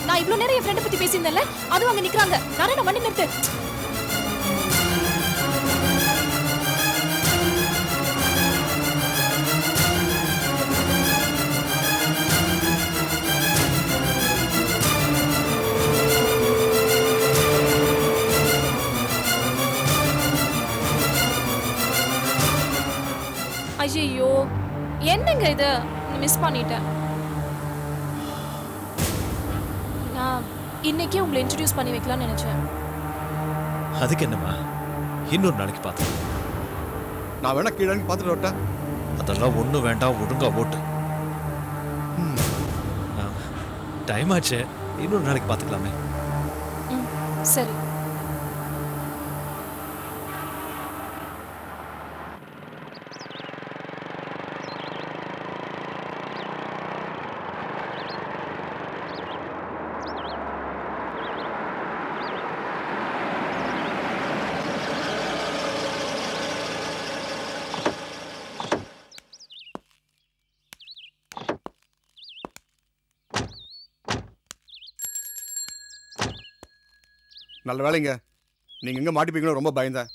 நான் இவ்ளோ நேரம் என் ஃப்ரெண்ட் பத்தி பேசியிருந்தேன்ல, அதுவும் அங்க நிக்கறாங்க. நானே வண்டி நிறுத்து. ஐயோ, என்னங்க இது? மிஸ் பண்ணிட்டேன். நான் இன்னைக்கே உங்களை இன்ட்ரோடியூஸ் பண்ணி வைக்கலாம்னு நினைச்சேன். அதுக்கு என்னம்மா, இன்னொரு நாளைக்கு பார்த்து. நான் வேணா கீழே பார்த்துட்டு வரட்டேன். அதெல்லாம் ஒன்றும் வேண்டாம், ஒழுங்கா ஓட்டு. டைம் ஆச்சு, இன்னொரு நாளைக்கு பார்த்துக்கலாமே. சரி. நல்ல வேலைங்க, நீங்க எங்க மாட்டிப்பீங்களோ ரொம்ப பயந்தேன்.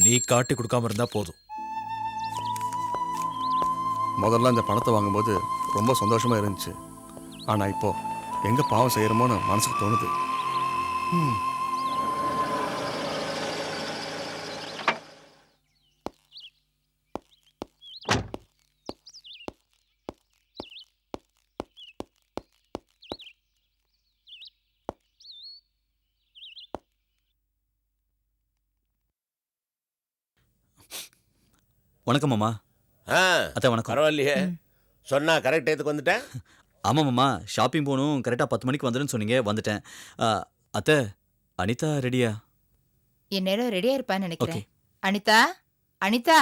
நீ காட்டி கொடுக்காம இருந்தா போதும். முதல்ல இந்த பணத்தை வாங்கும்போது ரொம்ப சந்தோஷமா இருந்துச்சு. ஆனா இப்போ எங்க பாவம் செய்யறோமோன்னு மனசுக்கு தோணுது. வணக்கம் மாமா. அத்தை வணக்கம். பரவாயில்லையே, சொன்னா கரெக்ட் டயத்துக்கு வந்துட்டேன். ஆமாம் மாமா, ஷாப்பிங் போகணும், கரெக்டாக 10 மணிக்கு வந்துடுன்னு சொன்னீங்க, வந்துட்டேன். அத்தை, அனிதா ரெடியா? என் நேரம் ரெடியா இருப்பான்னு நினைக்கிறேன். அனிதா, அனிதா.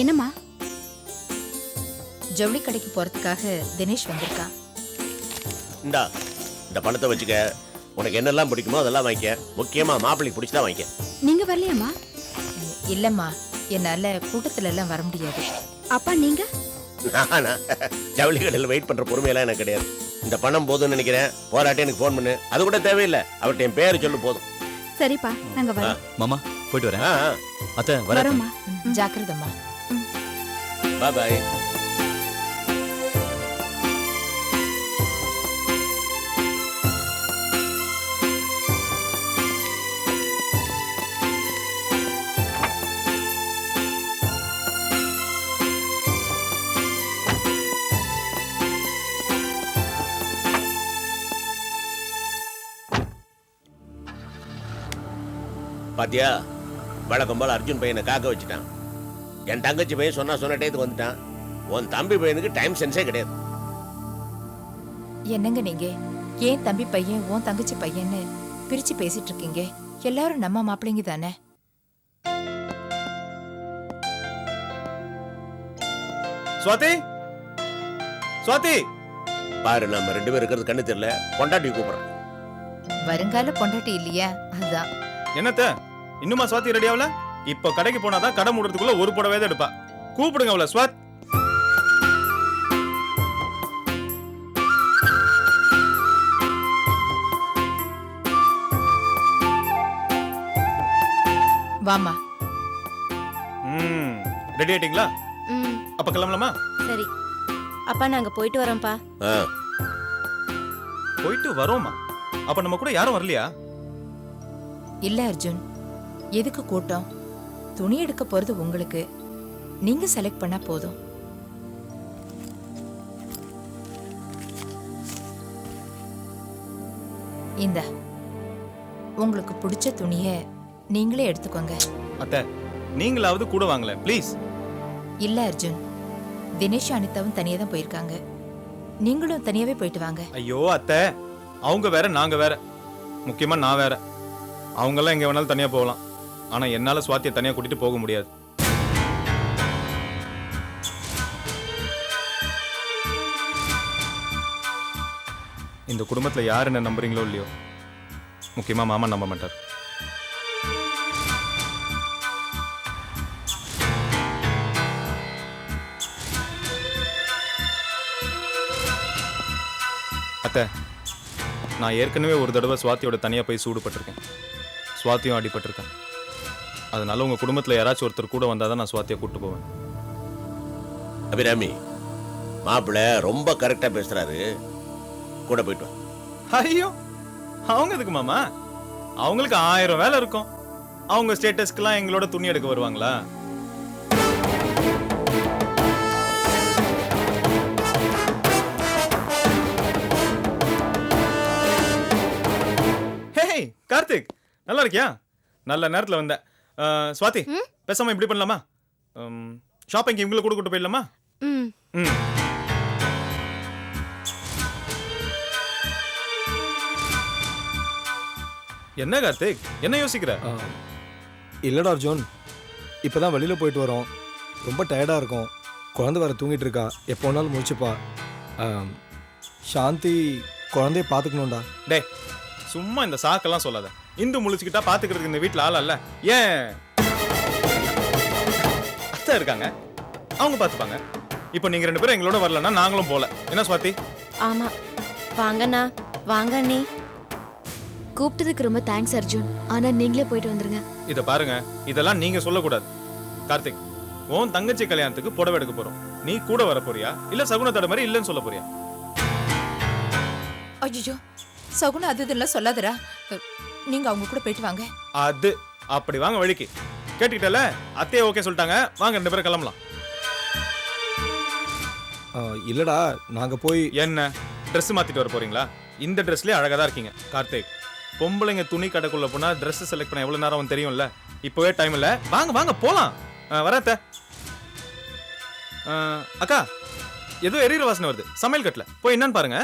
என்னம்மா? ஜவுளி கடைக்கு போறதுக்காக தினேஷ் வந்திருக்கான். இந்தா, இந்த பணத்தை வச்சுக்க. உனக்கு என்னெல்லாம் பிடிக்குமோ அதெல்லாம் வாங்கிக்க. முக்கியமா மாப்பிள்ளைக்கு பிடிச்சதா வாங்கிக்க. நீங்க வரலையாம்மா? இல்லம்மா, என்னால கூட்டத்துல எல்லாம் வர முடியாது. அப்பா நீங்க? நானா ஜவுளி கடையில் வெயிட் பண்ற பொறுமையெல்லாம் எனக்கு கிடையாது. இந்த பணம் போதும்னு நினைக்கிறேன். போராட்டி எனக்கு ஃபோன் பண்ணு. அது கூட தேவையில்லை, அவர்கிட்ட என் பேரு சொல்லு போதும். சரிப்பா, நாங்க வரோம். மாமா போயிட்டு வரேன். அத்தை வரேன். ஜாக்கிரதம்மா. பாய் பாய். பாத்தியா, வழக்கம் போல அர்ஜுன் பையனை காக்க வச்சுட்டான். என் தங்கச்சி பையன் சொன்ன டயத்துக்கு வந்துட்டான். உன் தம்பி பையனுக்கு டைம் சென்ஸே கிடையாது. என்னங்க நீங்க ஏன் தம்பி பையன் உன் தங்கச்சி பையன்னு பிரிச்சு பேசிட்டு இருக்கீங்க? எல்லாரும் நம்ம மாப்பிள்ளைங்க தானே. ஸ்வாதி, ஸ்வாதி, பாரு, நம்ம 2 பேரும் இருக்கிறது கண்ணு தெரியல. பொண்டாட்டி கூப்பிடுறேன். வருங்கால பொண்டாட்டி இல்லையா, அதுதான். என்னத்த இன்னுமா ஸ்வாதி ரெடி ஆகல? இப்போ கடைக்கு போனாதான் கடை மூடுறதுக்குள்ள ஒரு புடவை தான் எடுப்பா. கூப்பிடுங்க அவளை. ஸ்வாத், வாமா. ரெடி ஆயிட்டீங்களா? அப்ப கிளம்பலாமா? சரி அப்பா, நாங்க போயிட்டு வரோம்ப்பா. போயிட்டு வரோமா? அப்ப நம்ம கூட யாரும் வரலையா? இல்ல அர்ஜுன், எதுக்கு கூட்டம்? துணி எடுக்க போறது உங்களுக்கு, நீங்க செலக்ட் பண்ணா போதும். இந்த உங்களுக்கு பிடிச்ச துணிய நீங்களே எடுத்துக்கோங்க. அத்தை, நீங்களாவது கூட வாங்கல ப்ளீஸ். இல்ல அர்ஜுன், தினேஷ் அனிதாவும் தனியா தான் போயிருக்காங்க. நீங்களும் தனியாவே போயிட்டு வாங்க. ஐயோ அத்தை, அவங்க வேற நாங்க வேற. முக்கியமா நான் வேற. அவங்கெல்லாம் எங்க வேணாலும் தனியா போகலாம். ஆனா என்னால ஸ்வாதியை தனியா கூட்டிட்டு போக முடியாது. இந்த குடும்பத்துல யார் என்ன நம்புறீங்களோ இல்லையோ, முக்கியமா மாமா நம்ப மாட்டார். நான் ஏற்கனவே ஒரு தடவை சுவாத்தியோட தனியாக போய் சூடுபட்டிருக்கேன். சுவாத்தியும் அடிபட்டிருக்கேன். அதனால உங்கள் குடும்பத்தில் யாராச்சும் ஒருத்தர் கூட வந்தால் தான் நான் சுவாத்தியை கூப்பிட்டு போவேன். அபிராமி, மாப்பிள்ளை ரொம்ப கரெக்டாக பேசுகிறாரு, கூட போயிட்டு வா. ஐயோ, அவங்க எதுக்கு மாமா? அவங்களுக்கு 1000 வேலை இருக்கும். அவங்க ஸ்டேட்டஸ்க்கெல்லாம் எங்களோட துணி எடுக்க வருவாங்களா? ஹே கார்த்திக், நல்லா இருக்கியா? நல்ல நேரத்தில் வந்த. சுவாதி, பேசாம இப்படி பண்ணலாமா? ஷாப்பிங் இவங்களை கூட கூட்டு போயிடலாமா? ம். என்ன கார்த்திக், என்ன யோசிக்கிற? இல்லைடா அர்ஜுன், இப்போ தான் வெளியில் போயிட்டு வரோம், ரொம்ப டயர்டாக இருக்கும். குழந்தை வேறு தூங்கிட்டு இருக்கா, எப்போ வேணாலும் முடிச்சுப்பா. சாந்தி குழந்தைய பார்த்துக்கணும்டா. டே, சும்மா இந்த சாக்கெல்லாம் சொல்லாத. இந்து முழிச்சுக்கிட்டா பார்த்துக்கிறதுக்கு இந்த வீட்டில் ஆள் அல்ல. ஏன் அத்தை இருக்காங்க, அவங்க பார்த்துப்பாங்க. இப்போ நீங்கள் 2 பேரும் எங்களோட வரலன்னா நாங்களும் போகல. என்ன சுவாதி? ஆமா, வாங்கண்ணா, வாங்க அண்ணி. கூப்பிட்டதுக்கு ரொம்ப தேங்க்ஸ் அர்ஜுன். ஆனா நீங்களே போயிட்டு வந்துருங்க. இதை பாருங்க, இதெல்லாம் நீங்க சொல்லக்கூடாது. கார்த்திக், உன் தங்கச்சி கல்யாணத்துக்கு புடவை எடுக்க போறோம். நீ கூட வர போறியா இல்ல சகுனத்தோட மாதிரி இல்லைன்னு சொல்ல போறியா? ஐயோ, சகுனம் அது இதெல்லாம் சொல்லாதடா. நீங்க அவங்க கூட போயிட்டு வாங்க. அது அப்படி வாங்க வழிக்கு. கேட்டுக்கிட்டல, அத்தையே ஓகே சொல்லிட்டாங்க. வாங்க 2 பேரும் கிளம்பலாம். இல்லைடா, நாங்கள் போய் என்ன ட்ரெஸ் மாத்திட்டு வர போறீங்களா? இந்த ட்ரெஸ்லயே அழகா தான் இருக்கீங்க கார்த்திக். பொம்பளைங்க துணி கடைக்குள்ள போனா ட்ரெஸ் செலக்ட் பண்ண எவ்வளவு நேரம் தெரியும்ல. இப்போவே டைம் இல்ல. வாங்க வாங்க போலாம். வராத்த அக்கா, ஏதோ எரியிற வாசனை வருது சமையல் கட்டுல. போய் என்னன்னு பாருங்க.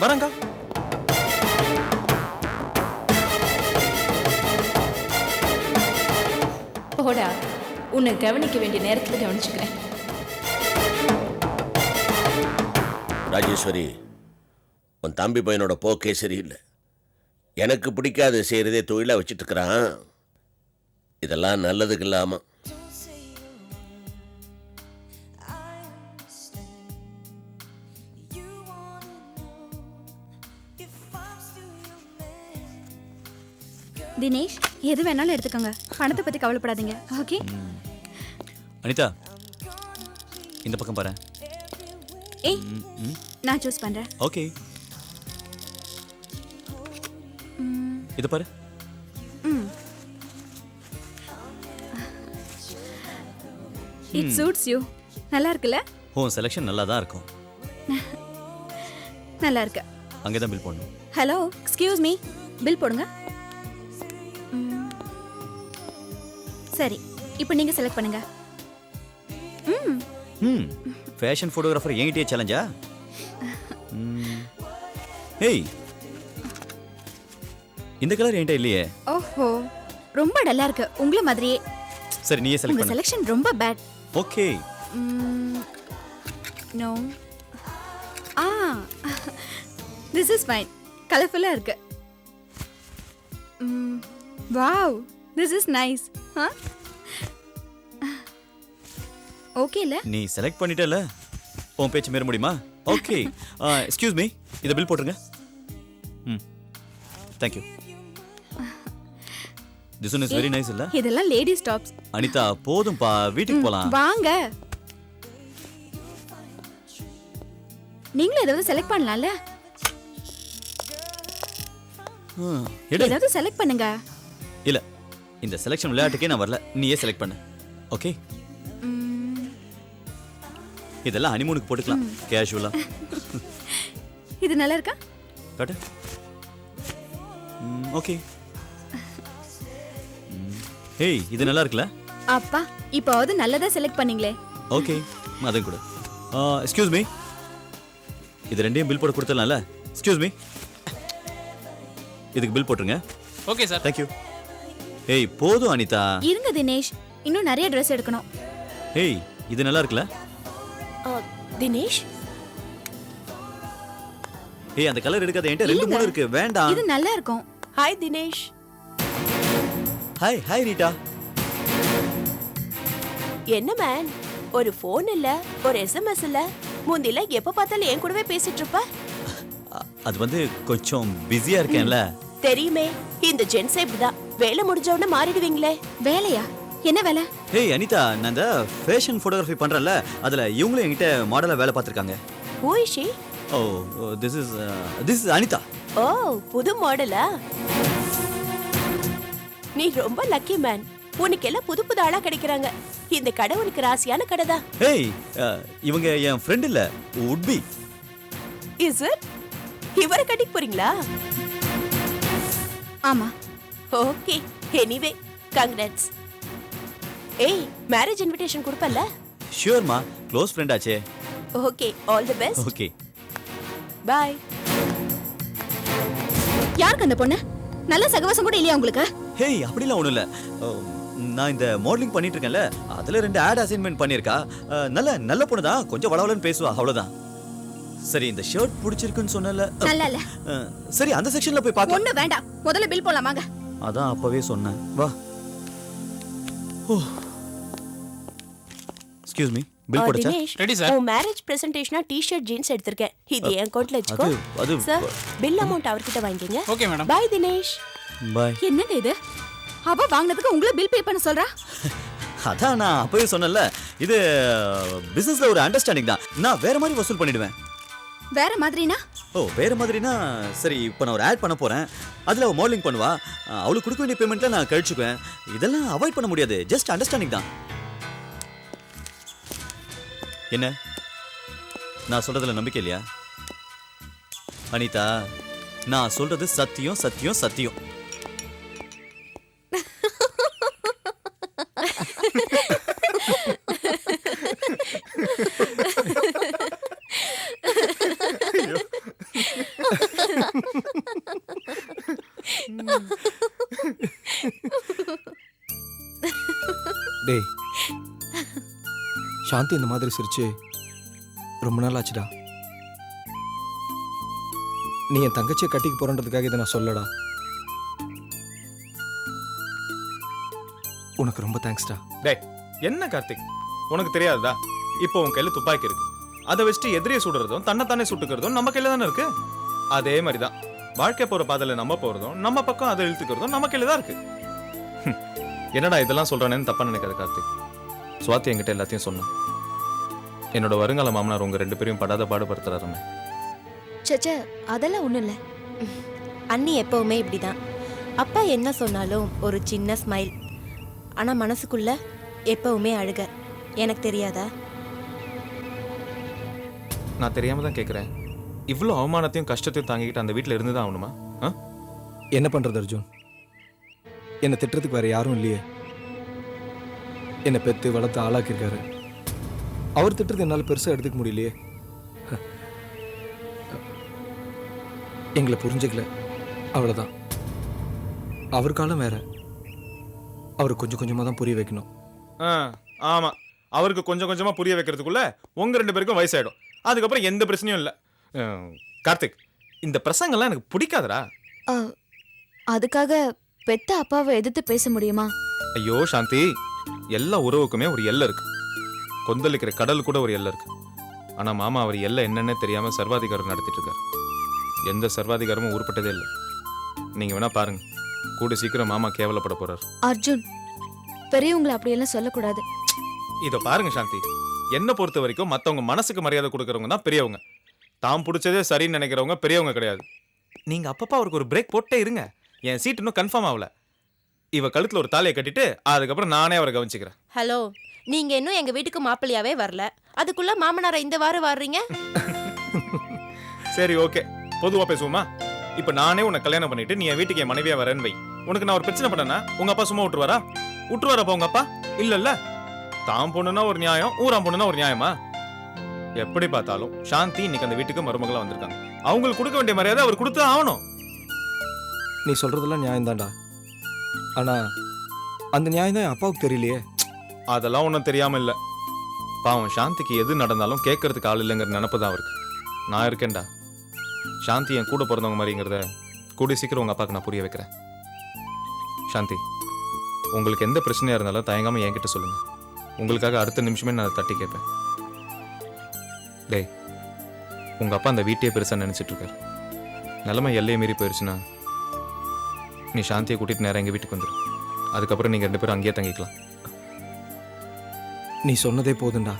வரங்கா. போடா, உன்னை கவனிக்க வேண்டிய நேரத்துல கவனிச்சுக்கிறேன். ராஜேஸ்வரி, உன் தம்பி பையனோட போக்கே சரியில்லை. எனக்கு பிடிக்காது செய்கிறதே தொழிலாக வச்சுட்டு இருக்கிறான். இதெல்லாம் நல்லதுக்கு இல்லாம. தினேஷ், எது வேணாலும் எடுத்துக்கோங்க. பணத்தை பத்தி கவலைப்படாதீங்க. ஓகே அனிதா, இந்த பக்கம் பாரு. ஏய், நான் சூஸ் பண்றேன். ஓகே, இது பாரு. It suits you. நல்லா இருக்குல்ல? உன் செலெக்ஷன் நல்லா தான் இருக்கும். நல்லா இருக்கு. அங்கே தான் பில் போடணும். ஹலோ, எக்ஸ்கியூஸ் மீ, பில் போடுங்க. சரி, இப்போ நீங்க செலக்ட் பண்ணுங்க. ஃபேஷன் ஃபோட்டோகிராஃபர் என்கிட்டயே சேலஞ்சா? ஏய், இந்த கலர் என்கிட்ட இல்லையே. ஓஹோ, ரொம்ப டல்லா இருக்கு. உங்கள மாதிரியே. சரி, நீயே செலக்ட் உங்க பண்ணு. செலக்ஷன் ரொம்ப bad. Okay. No. This is fine. கலர்ஃபுல்லா இருக்கு. Wow, this is nice. Okay இல்ல? நீ செலக்ட் பண்ணிட்டல, உன் பேச்சு மீற முடியுமா? ஓகே, எக்ஸ்கியூஸ் மீ, இதை பில் போட்டுருங்க. Thank you. This one is very nice இல்ல? இதெல்லாம் லேடிஸ் டாப்ஸ். அனிதா, போதும்பா, வீட்டுக்கு போலாம். வாங்க. நீங்களும் ஏதாவது செலக்ட் பண்ணலாம்ல? ஏதாவது செலக்ட் பண்ணுங்க. இல்ல, இந்த செலக்ஷன் விளையாட்டுக்கே நான் வரல. நீயே செலக்ட் பண்ணு. ஓகே, இதெல்லாம் ஹனிமூனுக்கு போட்டுக்கலாம், கேஷுவலா. இது நல்லா இருக்கா? காட்டு. ஓகே. ஏய், இது நல்லா இருக்குல்ல? அப்பா, இப்போவது நல்லதா செலக்ட் பண்ணீங்களே. ஓகே, அதையும் கூட. எக்ஸ்கியூஸ் மீ, இது ரெண்டையும் பில் போட்டு கொடுத்துடலாம்ல? எக்ஸ்கியூஸ் மீ, இதுக்கு பில் போட்டுருங்க. Okay sir. Thank you. ஏய், போதும் அனிதா. இருங்க தினேஷ், இன்னும் நிறைய ட்ரெஸ் எடுக்கணும். ஏய், இது நல்லா இருக்குல்ல? தினேஷ், ஏய், அந்த கலர் எடுக்காத, என்கிட்ட 2 3 இருக்கு. வேண்டாம். இது நல்லா இருக்கும். Hi Dinesh. Hi hi Rita. என்ன மேன், ஒரு ஃபோன் இல்ல, ஒரு SMS இல்ல. முந்தில எப்ப பார்த்தாலும் என் கூடவே பேசிட்டு இருப்ப. அது வந்து கொஞ்சம் பிஸியா இருக்கேன்ல. தெரியுமே, இந்த ஜென்ஸ் இப்படிதான் வேலை முடிஞ்ச உடனே மாறிடுவீங்களே. வேலையா? என்ன வேலை? ஹேய் அனிதா, நான் இந்த ஃபேஷன் ஃபோட்டோகிராஃபி பண்றேன்ல, அதுல இவங்களும் என்கிட்ட மாடலா வேலை பார்த்துருக்காங்க. Who is she? Oh this is Anitha. Oh, புது மாடலா? நீ ரொம்ப லக்கி மேன். உனக்கு எல்லாம் புது புது ஆளா கிடைக்கிறாங்க. இந்த கடை உனக்கு ராசியான கடை தான். ஹேய் இவங்க என் ஃப்ரெண்ட் இல்ல, உட்பி. Is it? இவரை கட்டிக்க போறீங்களா? ஆமா. Okay, anyway congrats. ஏய், மேரேஜ் இன்விடேஷன் கொடுப்பல்ல? ஷூர்மா, க்ளோஸ் ஃப்ரெண்ட் ஆச்சே. Okay, all the best. Okay bye. யாருக்கு அந்த பொண்ணு? நல்ல சகவாசம் கூட இல்லையா உங்களுக்கு? ஹேய் அப்படிலாம் ஒன்றும் இல்லை. நான் இந்த மாடலிங் பண்ணிட்டு இருக்கேன்ல, அதில் 2 ஆட் அசைன்மெண்ட் பண்ணியிருக்கா. நல்ல பொண்ணு தான், கொஞ்சம் வளவலன்னு பேசுவா, அவ்வளோதான். சரி, இந்த ஷர்ட் பிடிச்சிருக்குன்னு சொன்னல. நல்லா இல்ல. சரி, அந்த செக்ஷன்ல போய் பார்க்கலாம். ஒண்ணு வேண்டாம், முதல்ல பில் போலாமாங்க. அதான் அப்பவே சொன்னேன். வா. எக்ஸ்கியூஸ் மீ, பில் போடுச்சா? Dinesh, Ready, sir. உன் மேரேஜ் பிரசன்டேஷனா டி-ஷர்ட் ஜீன்ஸ் எடுத்திருக்கேன். இது என் அக்கவுண்ட்ல வெச்சுக்கோ. அது சார், பில் அமௌண்ட் அவர்கிட்ட வாங்கிக்கங்க. Okay madam. பை தினேஷ். பாய். என்னங்க இது? அவ வாங்குனதுக்கு உங்களை பில் பே பண்ண சொல்றா? அதான் நான் அப்பவே சொன்னேன்ல, இது பிசினஸ்ல ஒரு அண்டர்ஸ்டாண்டிங் தான். நான் வேற மாதிரி வசூல் பண்ணிடுவேன். வேற மாதிரினா? ஓ, வேற மாதிரினா சரி, இப்போ நான் ஒரு ஆட் பண்ண போறேன். அதுல அவ மாடலிங் பண்ணுவா. அவளுக்கு கொடுக்க வேண்டிய பேமெண்ட்ல நான் கழிச்சுக்குவேன். இதெல்லாம் அவாய்ட் பண்ண முடியாது. ஜஸ்ட் அண்டர்ஸ்டாண்டிங் தான். என்ன, நான் சொல்றதுல நம்பிக்கை இல்லையா? அனிதா, நான் சொல்றது சத்தியம் சத்தியம் சத்தியம். டேய், சாந்தி இந்த மாதிரி சிரிச்சு ரொம்ப நாள் ஆச்சுடா. நீ என் தங்கச்சியை கட்டிக்கு போறன்றதுக்காக இதை நான் சொல்லடா. உனக்கு ரொம்ப தேங்க்ஸ்டா. டேய், என்ன கார்த்திக், உனக்கு தெரியாதா? இப்போ உன் கையில துப்பாக்கி இருக்கு. அதை வச்சுட்டு எதிரியை சுடுறதும் தன்னைத்தானே சுட்டுக்கிறதும் நம்ம கையில தானே இருக்கு. அதே மாதிரி தான் வாழ்க்கை போற பாதையில நம்ம போறதும் நம்ம பக்கம் அதை இழுத்துக்கிறதும் நம்ம கையில தான் இருக்கு. என்னடா இதெல்லாம் சொல்றானேன்னு தப்பா நினைக்காத கார்த்திக். சுவாதி என்கிட்ட எல்லாத்தையும் சொன்னான். என்னோட வருங்கால மாமனார் உங்க 2 பேரையும் படாத பாடுபடுத்துறாருமே. சச்சே, அதெல்லாம் ஒண்ணும் இல்ல. அண்ணி எப்பவுமே இப்படிதான். அப்பா என்ன சொன்னாலும் ஒரு சின்ன ஸ்மைல், ஆனா மனசுக்குள்ள எப்பவுமே அழுக. எனக்கு தெரியாதா? நான் தெரியாம தான் கேட்குறேன். இவ்வளோ அவமானத்தையும் கஷ்டத்தையும் தாங்கிக்கிட்டு அந்த வீட்டில் இருந்து தான் ஆகணுமா? என்ன பண்றது அர்ஜுன்? என்னை திட்டுறதுக்கு வேற யாரும் இல்லையே. என்னை பெத்து வளர்த்து ஆளாக்கியிருக்காரு. அவர் திட்டுறது என்னால் பெருசாக எடுத்துக்க முடியலையே. எங்களை புரிஞ்சுக்கல, அவ்வளோதான். அவர் காலம் வேற. அவர் கொஞ்சம் கொஞ்சமாக தான் புரிய வைக்கணும். ஆமாம், அவருக்கு கொஞ்சம் கொஞ்சமாக புரிய வைக்கிறதுக்குள்ள உங்கள் 2 பேருக்கும் வயசாயிடும். அதுக்கப்புறம் எந்த பிரச்சனையும் இல்லை. கார்த்திக், இந்த பிரசங்கெல்லாம் எனக்கு பிடிக்காதடா. அதுக்காக பெத்த அப்பாவை எதிர்த்து பேச முடியுமா? ஐயோ சாந்தி, எல்லா உறவுக்குமே ஒரு எல்லை இருக்கு. கொந்தளிக்கிற கடல் கூட ஒரு எல்லை இருக்கு. ஆனால் மாமா அவர் எல்லை என்னன்னே தெரியாமல் சர்வாதிகாரம் நடத்திட்டு இருக்காரு. எந்த சர்வாதிகாரமும் உருப்பட்டதே இல்லை. நீங்கள் வேணா பாருங்க, கூட சீக்கிரம் மாமா கேவலப்பட போறாரு. அர்ஜுன், பெரியவங்களை அப்படியெல்லாம் சொல்லக்கூடாது. இதை பாருங்க சாந்தி, என்ன பொறுத்த வரைக்கும் மற்றவங்க மனசுக்கு மரியாதை கொடுக்கறவங்க தான் பெரியவங்க. தாம் பிடிச்சதே சரின்னு நினைக்கிறவங்க பெரியவங்க கிடையாது. நீங்க அப்பப்பா அவருக்கு ஒரு பிரேக் போட்டே இருங்க. என் சீட் இன்னும் கன்ஃபார்ம் ஆகல. இவ கழுத்துல ஒரு தாலியை கட்டிட்டு அதுக்கப்புறம் நானே அவரை கவனிச்சுக்கிறேன். ஹலோ, நீங்க இன்னும் எங்க வீட்டுக்கு மாப்பிள்ளையாவே வரல, அதுக்குள்ள மாமனாரை இந்த வாரம் வர்றீங்க? சரி, ஓகே, பொதுவா பேசுவோமா? இப்ப நானே உன்னை கல்யாணம் பண்ணிட்டு நீ என் வீட்டுக்கு என் மனைவியா வரேன்னு வை. உனக்கு நான் ஒரு பிரச்சனை பண்ணனா உங்க அப்பா சும்மா விட்டுருவாரா? விட்டுருவாரப்பா உங்க அப்பா? இல்ல, தாம் பொண்ணுனா ஒரு நியாயம், ஊராம் பொண்ணுனா ஒரு நியாயமா? எப்படி பார்த்தாலும் சாந்தி இன்னைக்கு அந்த வீட்டுக்கு மருமகளா வந்திருக்காங்க. அவங்களுக்கு கொடுக்க வேண்டிய மரியாதை அவர் கொடுத்து ஆகணும். நீ சொல்றதெல்லாம் நியாயம்தான்டா. ஆனா அந்த நியாயம் தான் என் அப்பாவுக்கு தெரியலையே. அதெல்லாம் ஒன்றும் தெரியாம இல்லை. பாவம், சாந்திக்கு எது நடந்தாலும் கேட்கறதுக்கு ஆள் இல்லைங்கிற நினப்பு தான் அவருக்கு. நான் இருக்கேன்டா. சாந்தி என் கூட பிறந்தவங்க மாதிரிங்கிறத கூடிய சீக்கிரம் உங்க அப்பாவுக்கு நான் புரிய வைக்கிறேன். சாந்தி, உங்களுக்கு எந்த பிரச்சனையா இருந்தாலும் தயங்காம என்கிட்ட சொல்லுங்க. உங்களுக்காக அடுத்த நிமிஷமே நான் தட்டி கேட்பேன். டேய், உங்க அப்பா அந்த வீட்டையே பெருசா நினைச்சிட்டு இருக்காரு. நிலைமை எல்லையை மீறி போயிடுச்சுன்னா நீ சாந்தியை கூட்டிட்டு நேரம் எங்கள் வீட்டுக்கு வந்துடும். அதுக்கப்புறம் நீங்கள் 2 பேரும் அங்கேயே தங்கிக்கலாம். நீ சொன்னதே போதுண்டா.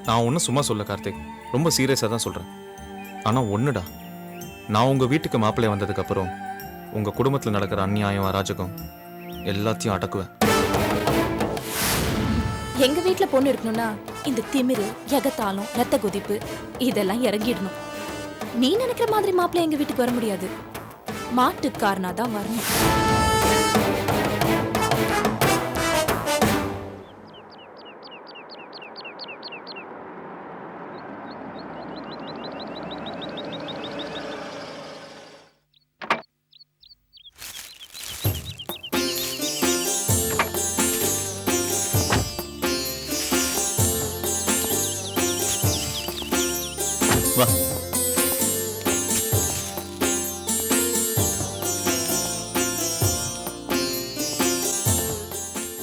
நான் ஒன்றும் சும்மா சொல்ல கார்த்திக், ரொம்ப சீரியஸாக தான் சொல்கிறேன். ஆனால் ஒன்றுடா, நான் உங்கள் வீட்டுக்கு மாப்பிள்ளை வந்ததுக்கப்புறம் உங்கள் குடும்பத்தில் நடக்கிற அநியாயம் அராஜகம் எல்லாத்தையும் அடக்குவேன். எங்க வீட்ல பொண்ணு இருக்கணும்னா இந்த திமிரு, எகத்தாளம், ரத்த கொதிப்பு இதெல்லாம் இறங்கிடணும். நீ நினைக்கிற மாதிரி மாப்பிள்ளை எங்க வீட்டுக்கு வர முடியாது. மாட்டுக்காரனா தான் வரணும். வா.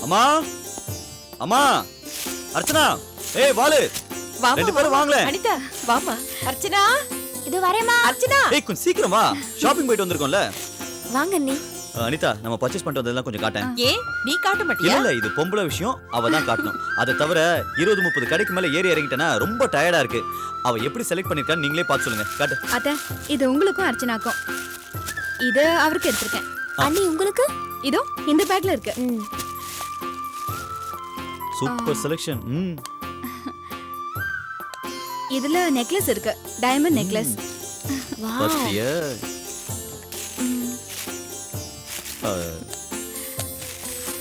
அம்மா, அம்மா, அர்ச்சனா, ஏய் வாலு, 2 பேரும் வாங்களே. அனிதா வாமா. அர்ச்சனா இது வரேம்மா. அர்ச்சனா ஏய் கொஞ்சம் சீக்கிரம் வா, ஷாப்பிங் போயிட்டு வந்திருக்கோம்ல. வாங்க அண்ணி. அனிதா, நம்ம பர்ச்சேஸ் பண்ணிட்டு வந்ததெல்லாம் கொஞ்சம் காட்டேன். ஏன் நீ காட்ட இல்ல மாட்டியா? இல்ல, இது பொம்பளை விஷயம், அவ தான் காட்டணும். அதை தவிர 20-30 கடைக்கு மேல ஏறி இறங்கிட்டேன்னா ரொம்ப டயர்டா இருக்கு. அவ எப்படி செலக்ட் பண்ணிருக்கான்னு நீங்களே பார்த்து சொல்லுங்க. காட்டு. அத்தை, இது உங்களுக்கும் அர்ச்சனாக்கும். இது அவருக்கு எடுத்திருக்கேன். அண்ணி உங்களுக்கு? இதோ இந்த பேக்ல இருக்கு. ம். Super selection. இதுல நெக்லஸ் இருக்கு, டைமண்ட் நெக்லஸ். வாவ். பாத்தியா?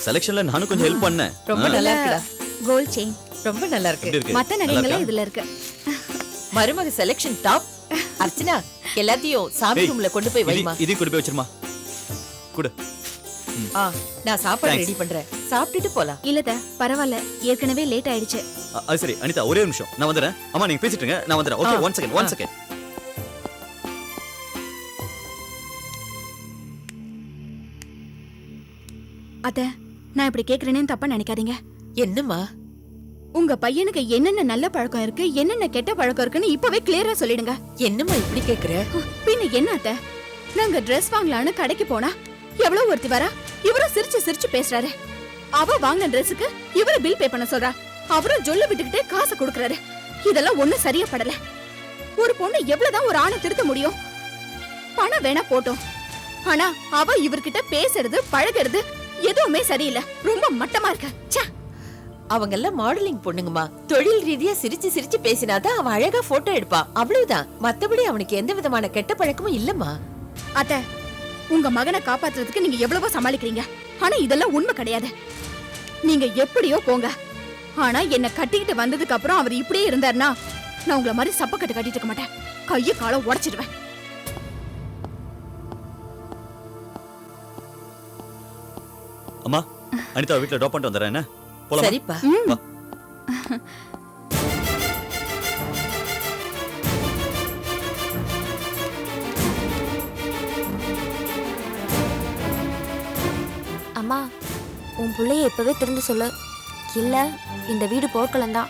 செலக்ஷன்ல நானும் கொஞ்சம் ஹெல்ப் பண்ணேன். ரொம்ப நல்லா இருக்குடா. Gold chain. ரொம்ப நல்லா எப்படி இருக்கு. இருக்கு? மத்த நல்லா நகைங்கெல்லாம் இருக்கா? இதுல இருக்கு. மருமக செலக்ஷன் டாப். அர்ச்சனா எல்லாத்தையும் சாமி ஏய், ரூம்ல கொண்டு போய் வைமா. இதையும் கொண்டு போய் வச்சிருமா. குடு. நான் சாப்பாடு Thanks. ரெடி பண்றேன். சாப்பிட்டுட்டு போலாம். இல்லத, பரவாயில்ல, ஏற்கனவே லேட் ஆயிடுச்சு. அது சரி அனிதா, ஒரே ஒரு நிமிஷம், நான் வந்துடுறேன். அம்மா நீங்க பேசிட்டு இருங்க, நான் வந்துடுறேன். Okay, 1 second 1 second. அத்தை, நான் இப்படி கேக்குறேன்னு தப்பா நினைக்காதீங்க. என்னம்மா? உங்க பையனுக்கு என்னென்ன நல்ல பழக்கம் இருக்கு, என்னென்ன கெட்ட பழக்கம் இருக்குன்னு இப்பவே கிளியரா சொல்லிடுங்க. என்னம்மா இப்படி கேக்குற? பின்ன என்ன அத்தை, நாங்க ட்ரெஸ் வாங்கலான்னு கடைக்கு போனா எவ்வளவு ஒருத்தி வரா, இவரும் சிரிச்சு சிரிச்சு பேசுறாரு. அவ வாங்கின ட்ரெஸ்ஸுக்கு இவரு பில் பே பண்ண சொல்றா, அவரும் ஜொல்ல விட்டுக்கிட்டே காசை கொடுக்கறாரு. இதெல்லாம் ஒண்ணும் சரியா படல. ஒரு பொண்ணு எவ்வளவுதான் ஒரு ஆணை திருத்த முடியும்? பணம் வேணா போட்டோம், ஆனா அவ இவர்கிட்ட பேசுறது பழகிறது எதுவுமே சரியில்லை. ரொம்ப மட்டமா இருக்க. ச்சே. அவங்க எல்லாம் மாடலிங் பொண்ணுங்கம்மா. தொழில் ரீதியா சிரிச்சு சிரிச்சு பேசினாதான் அவன் அழகா போட்டோ எடுப்பா. அவ்வளவுதான். மத்தபடி அவனுக்கு எந்த விதமான கெட்ட பழக்கமும் இல்லம்மா. அத்தை, உங்க மகனை காப்பாத்துறதுக்கு நீங்க எவ்வளவோ சமாளிக்கிறீங்க, ஆனா இதெல்லாம் உண்மை கிடையாது. நீங்க எப்படியோ போங்க, ஆனா என்ன கட்டிக்கிட்டு வந்ததுக்கு அப்புறம் அவர் இப்படியே இருந்தாருன்னா நான் உங்களை மாதிரி சப்பக்கட்டு கட்டிட்டு இருக்க மாட்டேன். கைய காலம் உடைச்சிடுவேன். அம்மா, அனிதா வீட்ல ட்ராப் பண்ணிட்டு வந்துடுறேன். என்ன போலாம்? சரிப்பா. வா. அம்மா, உன் பிள்ளைய இப்பவே திறந்து சொல்லு. இல்ல இந்த வீடு போர்க்களம் தான்.